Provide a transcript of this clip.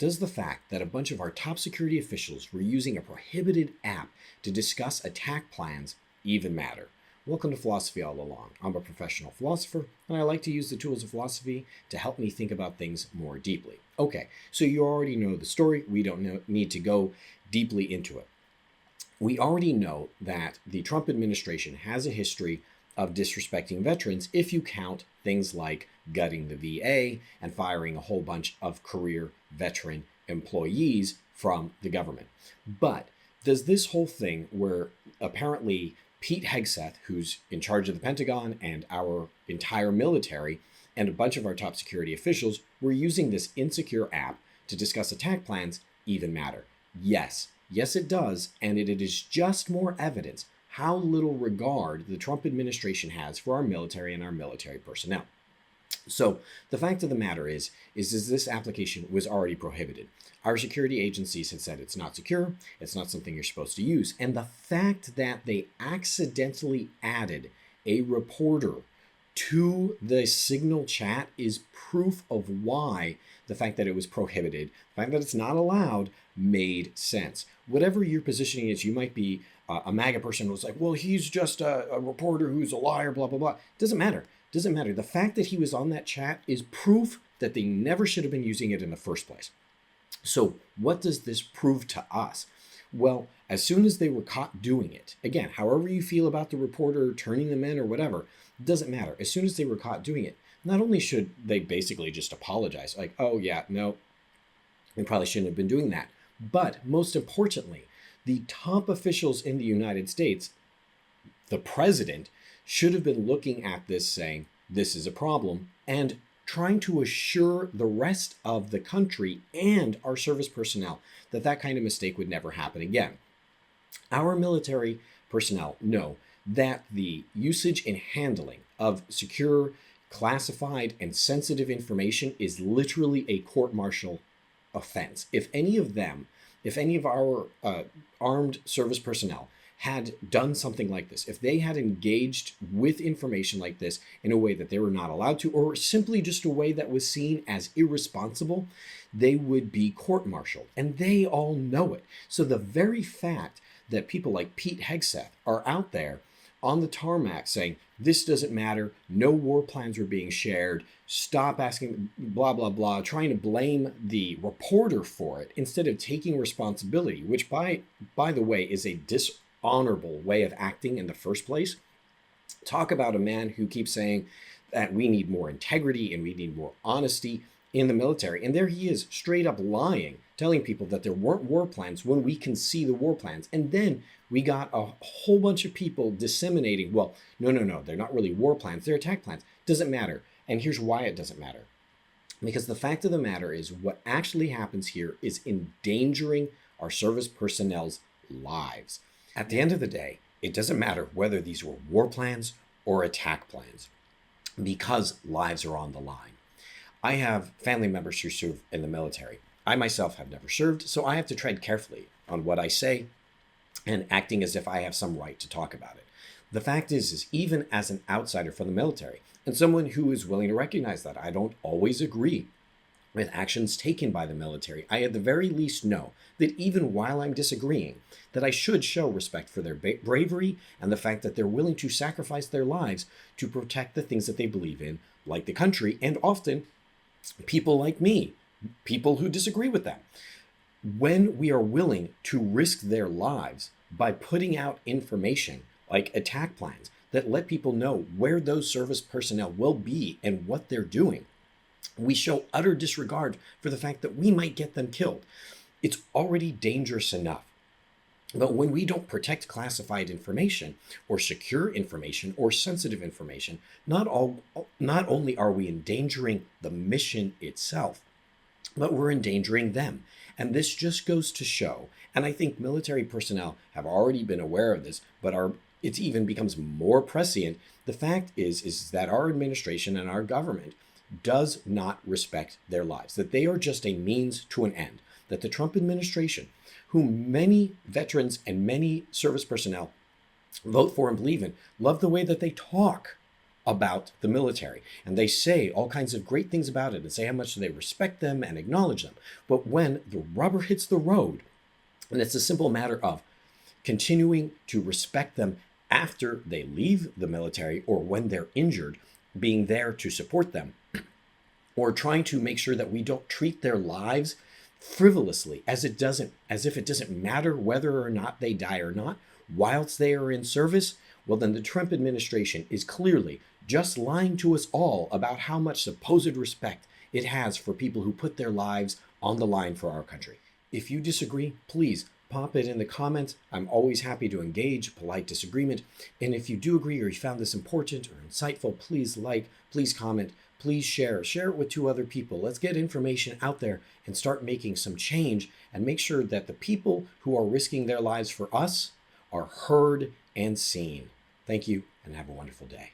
does the fact that a bunch of our top security officials were using a prohibited app to discuss attack plans even matter? Welcome to Philosophy All Along. I'm a professional philosopher, and I like to use the tools of philosophy to help me think about things more deeply. Okay, so you already know the story. We don't need to go deeply into it. We already know that the Trump administration has a history of disrespecting veterans if you count things like gutting the VA and firing a whole bunch of career veteran employees from the government. But does this whole thing where apparently Pete Hegseth, who's in charge of the Pentagon and our entire military, and a bunch of our top security officials were using this insecure app to discuss attack plans even matter? Yes. Yes, it does. And it is just more evidence how little regard the Trump administration has for our military and our military personnel. So the fact of the matter is this application was already prohibited. Our security agencies had said it's not secure, it's not something you're supposed to use. And the fact that they accidentally added a reporter to the Signal chat is proof of why the fact that it was prohibited, the fact that it's not allowed, made sense. Whatever your positioning is, you might be a MAGA person who's like, well, he's just a reporter who's a liar, blah, blah, blah. Doesn't matter. Doesn't matter. The fact that he was on that chat is proof that they never should have been using it in the first place. So what does this prove to us? Well, as soon as they were caught doing it, again, however you feel about the reporter turning them in or whatever, doesn't matter. As soon as they were caught doing it, not only should they basically just apologize, like, oh yeah, no, we probably shouldn't have been doing that. But most importantly, the top officials in the United States, the president, should have been looking at this saying, this is a problem, and trying to assure the rest of the country and our service personnel that that kind of mistake would never happen again. Our military personnel know that the usage and handling of secure, classified, and sensitive information is literally a court-martial offense. If any of our armed service personnel had done something like this, if they had engaged with information like this in a way that they were not allowed to, or simply just a way that was seen as irresponsible, they would be court-martialed. And they all know it. So the very fact that people like Pete Hegseth are out there on the tarmac saying, this doesn't matter, no war plans are being shared, stop asking, blah, blah, blah, trying to blame the reporter for it instead of taking responsibility, which by the way is a dishonorable way of acting in the first place. Talk about a man who keeps saying that we need more integrity and we need more honesty in the military. And there he is, straight up lying, telling people that there weren't war plans when we can see the war plans. And then we got a whole bunch of people disseminating, well, no, they're not really war plans, they're attack plans. Doesn't matter. And here's why it doesn't matter. Because the fact of the matter is what actually happens here is endangering our service personnel's lives. At the end of the day, it doesn't matter whether these were war plans or attack plans, because lives are on the line. I have family members who serve in the military. I myself have never served, so I have to tread carefully on what I say and acting as if I have some right to talk about it. The fact is even as an outsider from the military and someone who is willing to recognize that I don't always agree with actions taken by the military, I at the very least know that even while I'm disagreeing, that I should show respect for their bravery and the fact that they're willing to sacrifice their lives to protect the things that they believe in, like the country, and often people like me, people who disagree with them. When we are willing to risk their lives by putting out information like attack plans that let people know where those service personnel will be and what they're doing, we show utter disregard for the fact that we might get them killed. It's already dangerous enough. But when we don't protect classified information or secure information or sensitive information, not only are we endangering the mission itself, but we're endangering them. And this just goes to show, and I think military personnel have already been aware of this, but it even becomes more prescient. The fact is that our administration and our government does not respect their lives, that they are just a means to an end, that the Trump administration, whom many veterans and many service personnel vote for and believe in, love the way that they talk. about the military. And they say all kinds of great things about it and say how much they respect them and acknowledge them. But when the rubber hits the road, and it's a simple matter of continuing to respect them after they leave the military or when they're injured, being there to support them, or trying to make sure that we don't treat their lives frivolously as if it doesn't matter whether or not they die or not whilst they are in service, well, then the Trump administration is clearly just lying to us all about how much supposed respect it has for people who put their lives on the line for our country. If you disagree, please pop it in the comments. I'm always happy to engage polite disagreement. And if you do agree or you found this important or insightful, please like, please comment, please share it with 2 other people. Let's get information out there and start making some change and make sure that the people who are risking their lives for us are heard and seen. Thank you and have a wonderful day.